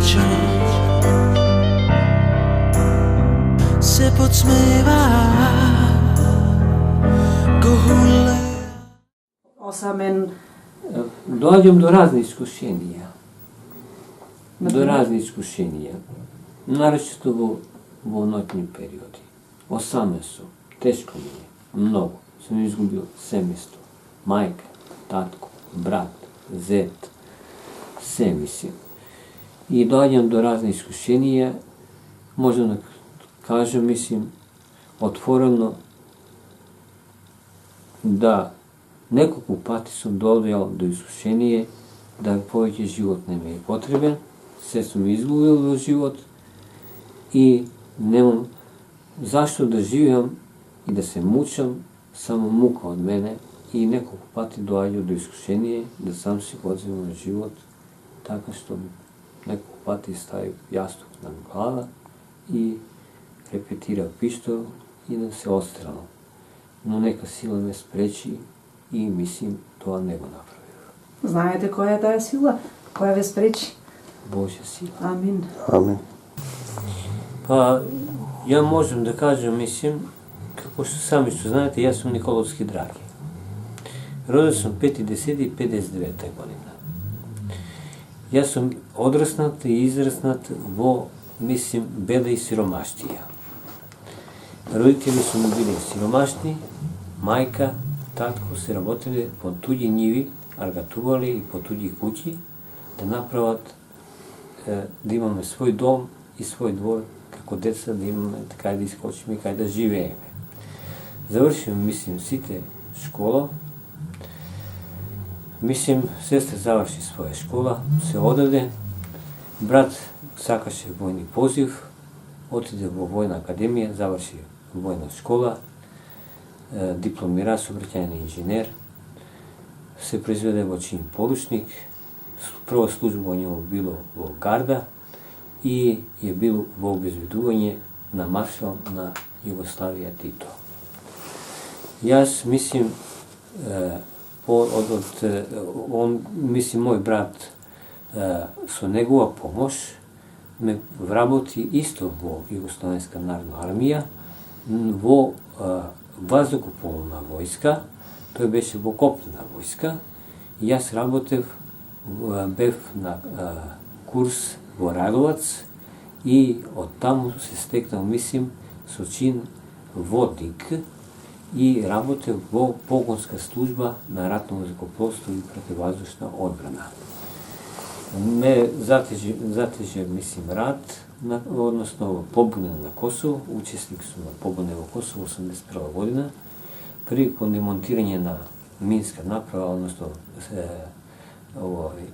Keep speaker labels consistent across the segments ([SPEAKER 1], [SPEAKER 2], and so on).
[SPEAKER 1] vraćam, se podsmeva gole.
[SPEAKER 2] Osamen
[SPEAKER 3] Dođem do raznih iskušenja. Naročito u noćnim periodi. Osame su, teško mi je, mnogo. Sam izgubio semestru, majka, tatko, brat, zet, sve mislim. I dođem do raznih iskušenja, možda da kažem, mislim, otvoreno da nekoliko pati sam dođeo do iskušenja da povijek život ne mi je potreben, sve sam izgubio život i nemam zašto da živim i da se mučam, samo muka od mene i nekoliko pati dođeo do iskušenja da sam si odzivao na život tako što nekoliko pati stavio jastuk na glava i repetirao pištolj i da se odstrelao. No neka sila me spreči i mislim to ne go napravio.
[SPEAKER 2] Знаете која е таа сила? Која ве спречи?
[SPEAKER 3] Божја сила.
[SPEAKER 2] Амин.
[SPEAKER 4] Amin.
[SPEAKER 3] Pa, ja možem da kažem, mislim, kako što sami što znate, ja sam Nikolovski Dragi. Rodio sam 5.10.59. godina. Ja sam odrasnat i izrasnat vo, mislim, beda i siromaštija. Roditelji su mi bili siromašni, majka, tatko se работили po tuđi njivi, argatuvali i po tuđi kući, da napravat, da imаме svoj dom i svoj dvor, kako deca da imаме kaj da iskočimo i kaj da živejeme. Završim, mislim, site škola, mislim, sestra završi svoja škola, se odade, brat sakaše vojni poziv, otide u vojna akademija, završi vojna škola, diplomira saobraćajni inženjer, se proizvede vo čin poručnik, prvo služba u njemu bilo vo garda i je bilo vo obezbeduvanje na maršal na Jugoslavija Tito. Ja mislim, moj brat su njegova pomoć me vработи isto vo Jugoslovenska narodna armija, vo vazduhoplovna vojska, to беше во kopnena vojska, i ja работев, бев на курс во Радовац и оттаму се стекнал, мислим, со чин водник и работев во погонска служба на ратно зrakoplovstvo и противваздушна одбрана. Ме затеже, мислим, рат, односно побуна на Косово, учесник сум на побуне во Косово 81 година, prilikom demontiranja na minska naprava, odnosno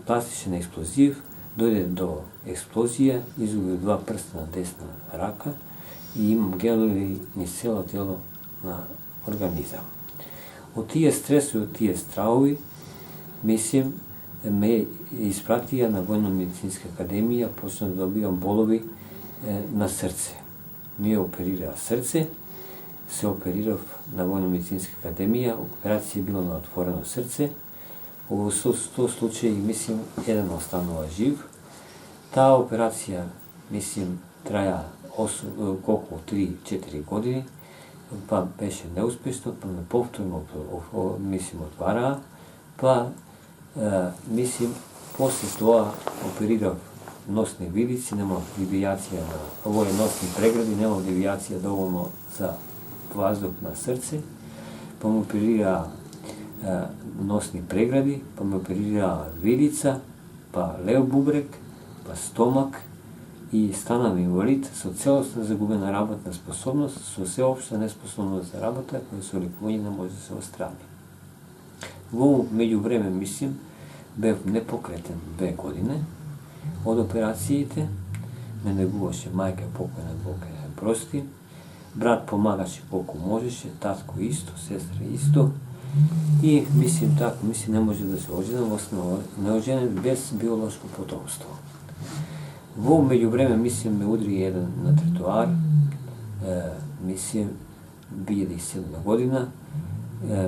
[SPEAKER 3] plastičan eksploziv, dojde do eksplozije, izgubio 2 prsta na desna raka i imam gelovi niz celo telo na organizam. Od tije stresu i od tije stravovi, mislim, me ispratija na Vojno-medicinska akademija, počnem da dobijam bolovi na srce. Mi je operirao srce, se operirao na Vojno-medicinska akademija, operacija je bilo na otvoreno srce. U 100 slučaji, mislim, jedan ostanova živ. Ta operacija, mislim, traja koliko, 3-4 godine, pa беше neuspešno, pa me повторно, mislim, otvara, pa, mislim, posle toga operirao nosne vilici, nemao devijacija ovo je nosni pregradi, nemao devijacija dovoljno za vazduh na srce, pa mu operira nosni pregradi, pa mu operira vilica, pa lev bubreg, pa stomak i stanam invalid, со целостна загубена работна способност, со всеопшта неспособност за работа, која со лекување не може да се острани. Во меѓувреме, мислим, бев непокретен 2 години од операциите, ме негуваше мајка покојна, Бог ја прости, брат помагаше колку можеше, татко исто, сестра исто, и мислим така, мислим не може да се оженам, останал неоженен без биолошко потомство. Во меѓувреме, мислим, ме удри еден на тротоар, мислим, 2007 година,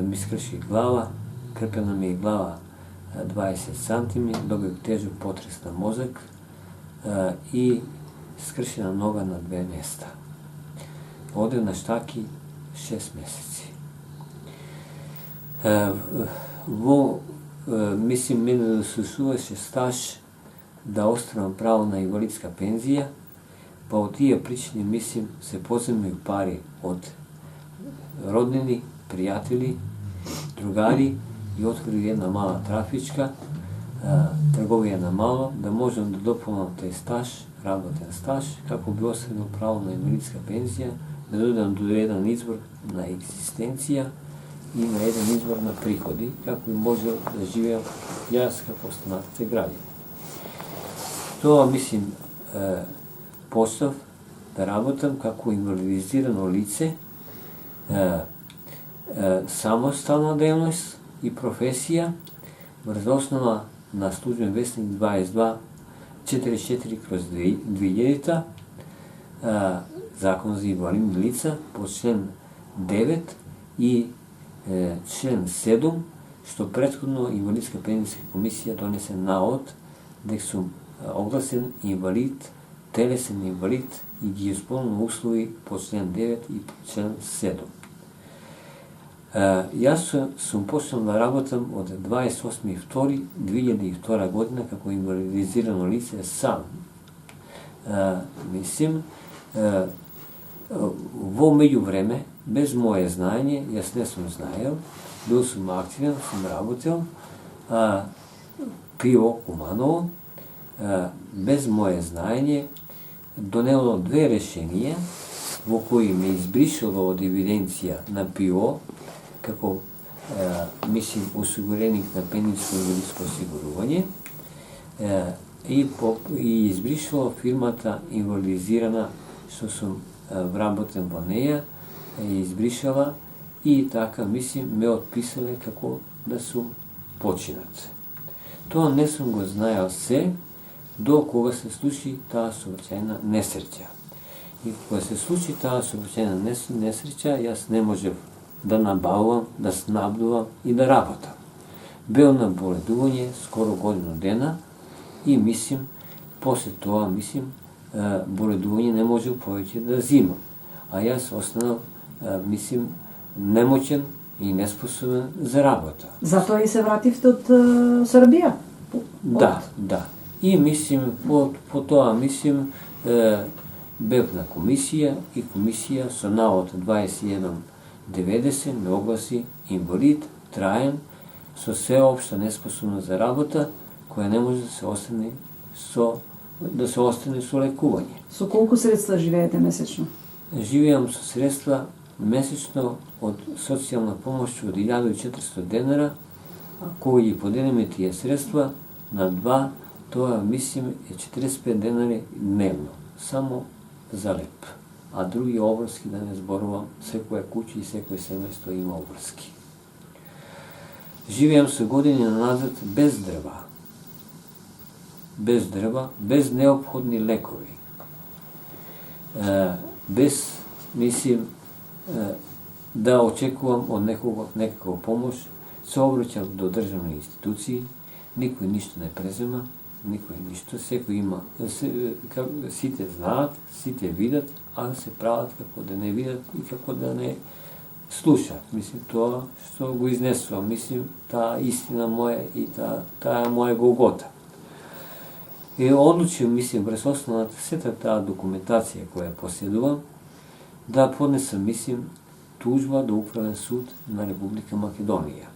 [SPEAKER 3] ми скрши глава, крпена ми е глава 20 сантими, добив тежок потрес на мозък, и скршена нога на 2 места. Оде на штаки 6 месеци. Мислим, мене да сусуваше стаж да останам право на инвалидска пензија, па од тие причини, мислим, се поземив пари од роднини, пријатели, другари и отворив една мала трафичка, трговија на мало, да можам да дополнам тој стаж, работен стаж, како би оставил право на инвалидска пензија, да додам до еден извор на екзистенција и на еден извор на приходи, како би можел да живеам јас како останатите граѓани. Тоа, мислим, постав да работам како инвалидизирано лице, самостална дејност и професија, врз основа на службен вестник 2244/2000, Закон за инвалидни лица, по член 9 и член 7, што претходно Инвалидска пензијска комисија донесе наод дека сум огласен инвалид, телесен инвалид и ги исполнувам услови по член 9 и член 7. Јас сум почнал да работам од 28.2.2002 година како инвалидизирано лице сам. Мислим, во меѓувреме, без моје знаење, јас не сум знаел, бил сум активен, сум работел, ПИО Куманово, без моје знаење, донело 2 решенија, во кои ме избришало од евиденција на ПИО, како, мислим, осигуреник на пензијско инвалидско осигурување, и избришало фирмата инвалидизирана, што сум вработен во неја, избришала и така, мислим, ме отписале како да сум починат. Тоа не сум го знаел се, до кога се случи таа сообраќајна несреќа. И кога се случи таа сообраќајна несреќа, јас не можев да набавувам, да снабдувам и да работам. Бел на боледување скоро година дена и, мислим, после тоа, мислим, боледување не можел повеќе да зимам. А јас останал, мислим, немоќен и неспособен за работа.
[SPEAKER 2] Затоа и се вративте од Србија?
[SPEAKER 3] Да. И, мислим, по тоа, мислим, бев на комисија и комисија со навод 2190 ме огласи инвалид, траен, со сеопшта неспособност за работа, која не може да се остане со лекување.
[SPEAKER 2] Со колку средства живеете месечно?
[SPEAKER 3] Живеам со средства месечно од социјална помош од 1400 денара, кои ги поделиме тие средства на 2, тоа, мислим, е 45 денари дневно, само за леп. А други обврски, да не зборувам, секоја куќа и секој семејство има обврски. Живеам со години назад без дрва, без неопходни лекови, без, мислим, да очекувам од некаква помош, се обраќам до државни институции, никој ништо не презема, никој ништо, секој има, сите знаат, сите видат, а се прават како да не видат и како да не слушаат. Мислим, тоа што го изнесувам, мислим, таа истина моја и таа моја голгота. И одлучив, мислим, врз основата сета таа документација која поседувам, да поднесам, мислим, тужба до Управен суд на Република Македонија.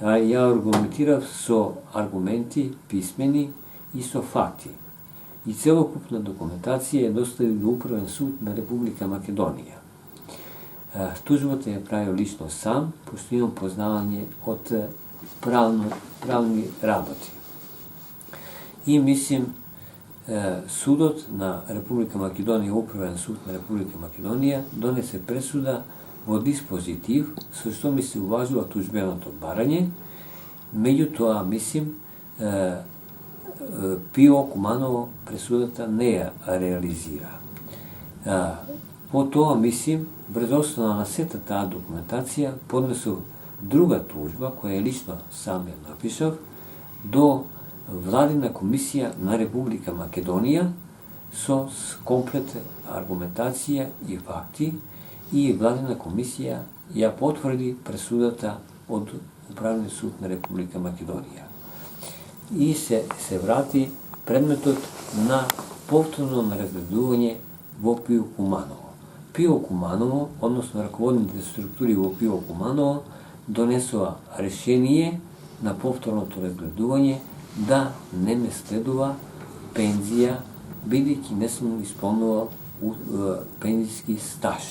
[SPEAKER 3] Ја аргументирав со аргументи писмени и со факти. И целокупна документација е доставив до Управен суд на Република Македонија. Тужбата ја правил лично сам, пошто имам познавање од правни работи. И, мислим, судот на Република Македонија, Управен суд на Република Македонија, донесе пресуда во диспозитив, со што ми се уважува тужбеното барање, меѓутоа, мислим, ПИО Куманово пресудата не ја реализира. По тоа, мислим, врз основа на сета таа документација, поднесов друга тужба, која лично сам ја напишав, до Vladina komisija na Republika Makedonija со комплет аргументација и факти и Владина комисија ја потврди пресудата од Управниот суд на Република Македонија. И се врати предметот на повторно разгледување во Пио Куманово. Пио Куманово, односно раководните структури во Пио Куманово, донесува решение на повторното разгледување да не ме следува пензија, бидејќи не сум исполнувал пензиски стаж.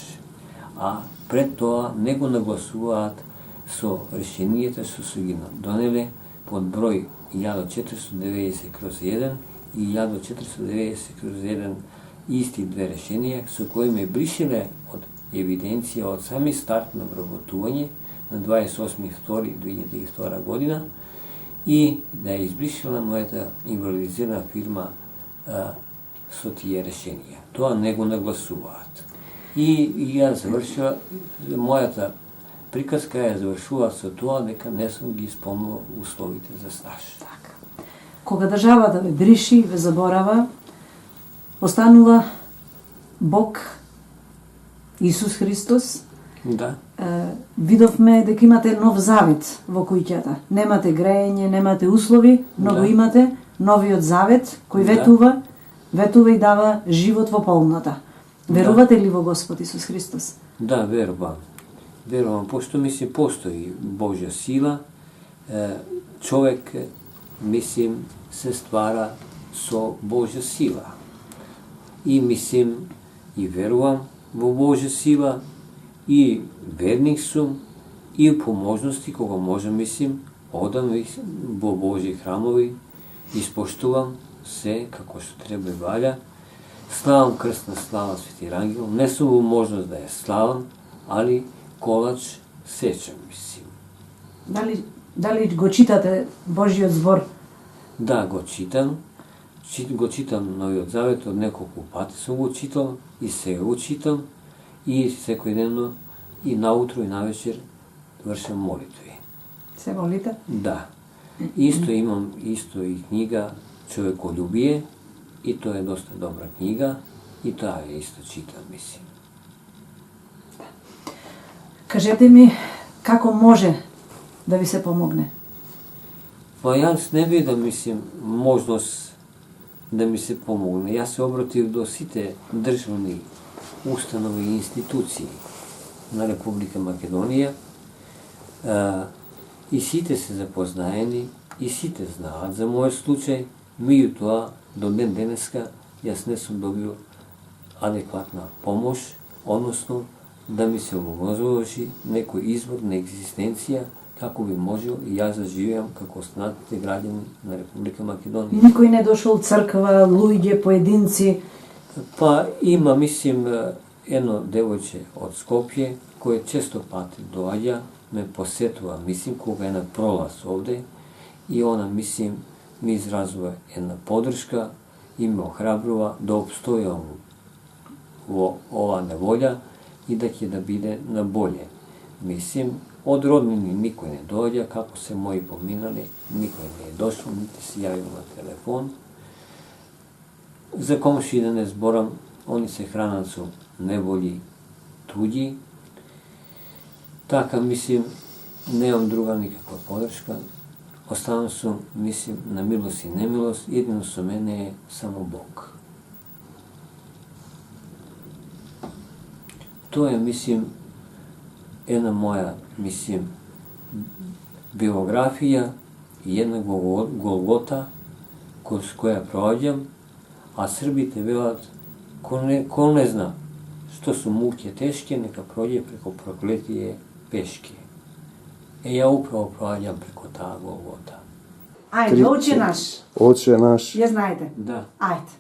[SPEAKER 3] А пред тоа не го нагласуваат со решенијата што се ги донеле под број 1490/1 и 1490/1 исти две решенија со кои ме бришеле од евиденција од сами старт на вработување на 28.2.2002 година и да ја избришела мојата инвалидизирана фирма со тие решенија. Тоа не го нагласуваат. И ја завршила, мојата приказка ја завршува со тоа дека не сум ги исполнувал условите за стаж.
[SPEAKER 2] Така. Кога државата ве бриши, ве заборава, останува Бог, Исус Христос.
[SPEAKER 3] Да.
[SPEAKER 2] Видовме дека имате нов завет во куќата. Немате грејење, немате услови, но го имате новиот завет кој ветува и дава живот во полнота. Верувате ли во Господ Исус Христос?
[SPEAKER 3] Да, верувам. Верувам, пошто мислим постои Божја сила, човек, мислим, се ствара со Божја сила. И мислим, и верувам во Божја сила, и верник сум, и по можности, кога можам, мислим, одам во Божји храмови, испоштувам се како што треба и валја, славам крстна слава Свети Рангел, не сум во можност да ја славам, али колач сечам, мислим.
[SPEAKER 2] Дали го читате Божјиот збор?
[SPEAKER 3] Да, го читам. Го читам Новиот Завет, од неколку пати сум го читал и сега го читам и секојдневно и наутро и навечер вршам молитви.
[SPEAKER 2] Се молите?
[SPEAKER 3] Да. Исто имам и книга Човеколюбие, и тоа е доста добра книга, и тоа ја исто читам, мислим.
[SPEAKER 2] Кажете ми, како може да ви се помогне?
[SPEAKER 3] Па јас не видам, мислим, можност да ми се помогне. Јас се обратив до сите државни установи и институции на Република Македонија, и сите се запознаени, и сите знаат за мојот случај, меѓутоа до ден денеска јас не сум добил адекватна помош, односно да ми се овозможи некој извор на екзистенција како би можел и јас да живеам како останатите граѓани на Република Македонија.
[SPEAKER 2] Никој не дошол црква, луѓе, поединци?
[SPEAKER 3] Па има, мислим, едно девојче од Скопје, кој често пати доаѓа, ме посетува, мислим, кога е на пролаз овде, и она, мислим, ми изразува една подршка и ме охрабрува да обстојам во ова неволја и да ќе да биде на болje. Мислим, од роднини никој не доаѓа, како се мои поминали, никој не е дошол, нити се јавил на телефон. За комши да не зборам, они се хранат со неволи туѓи. Така, мислим, немам друга никаква подршка. Останам сум, мислим, на милост и немилост, едино со мене е само Бог. Тоа е, мислим, една моја, мислим, биографија и една голгота с која проаѓам, а србите велат, кој не зна што су муки тешки, нека проđe преко проклетие пешки. Ја управо проаѓам преко таа голгота.
[SPEAKER 2] Ајде, Отче наш.
[SPEAKER 4] Отче наш,
[SPEAKER 2] Ја знаете?
[SPEAKER 3] Да.
[SPEAKER 2] Ајде.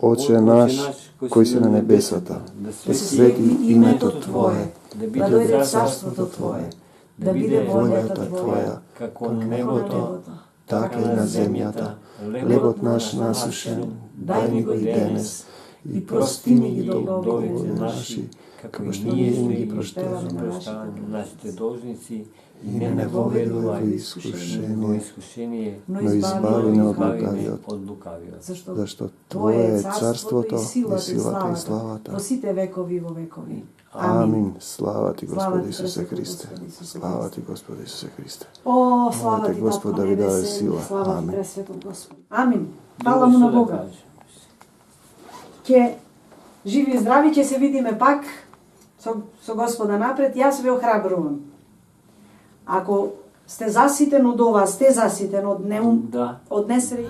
[SPEAKER 4] Отче наш, кој си на небесата,
[SPEAKER 3] да
[SPEAKER 4] се свети името Твое,
[SPEAKER 3] да
[SPEAKER 2] Да дојде царството Твое, да биде волјата Твоја,
[SPEAKER 3] како
[SPEAKER 4] на
[SPEAKER 3] на
[SPEAKER 4] небото, така и на земјата. Лебот наш насушен, дај ни го и денес, и прости ни ги долговите наши,
[SPEAKER 3] како
[SPEAKER 4] како
[SPEAKER 3] и
[SPEAKER 4] што
[SPEAKER 3] ние
[SPEAKER 4] ние
[SPEAKER 3] сме
[SPEAKER 4] ги
[SPEAKER 3] ги
[SPEAKER 4] проштеваме
[SPEAKER 3] проштаваме на нашите должници и
[SPEAKER 4] и
[SPEAKER 3] не поведувај
[SPEAKER 4] во
[SPEAKER 3] во
[SPEAKER 4] искушение,
[SPEAKER 3] искушение,
[SPEAKER 2] но
[SPEAKER 4] но
[SPEAKER 2] избави
[SPEAKER 4] избави
[SPEAKER 2] ни
[SPEAKER 4] не
[SPEAKER 2] од
[SPEAKER 4] од
[SPEAKER 2] лукавиот.
[SPEAKER 4] лукавиот.
[SPEAKER 3] од лукавиот.
[SPEAKER 4] Зашто Твое е царството и силата и славата
[SPEAKER 2] во сите векови во векови.
[SPEAKER 4] Амин. Слава Ти,
[SPEAKER 2] Слава
[SPEAKER 4] Господи
[SPEAKER 2] Ти,
[SPEAKER 4] Исусе
[SPEAKER 2] пресвети
[SPEAKER 4] Христе.
[SPEAKER 2] Господи Исусе
[SPEAKER 4] Слава
[SPEAKER 2] Христе.
[SPEAKER 4] Ти, Господи Исусе Христе.
[SPEAKER 2] О, слава
[SPEAKER 4] Молите
[SPEAKER 2] Ти,
[SPEAKER 4] Господ
[SPEAKER 2] Татко
[SPEAKER 4] да ви даде
[SPEAKER 2] небесен,
[SPEAKER 4] сила.
[SPEAKER 2] слава Ти,
[SPEAKER 4] Амин.
[SPEAKER 2] пресветот Господи. Амин. Фала
[SPEAKER 3] Друго
[SPEAKER 2] му на
[SPEAKER 3] што да
[SPEAKER 2] Бога.
[SPEAKER 3] кажем?
[SPEAKER 2] Ќе живи и здрави, ќе се видиме пак со Господа напред. Јас ве охрабрувам. Ако сте заситен од ова, сте заситен од неум,
[SPEAKER 3] Да.
[SPEAKER 2] од несреќа,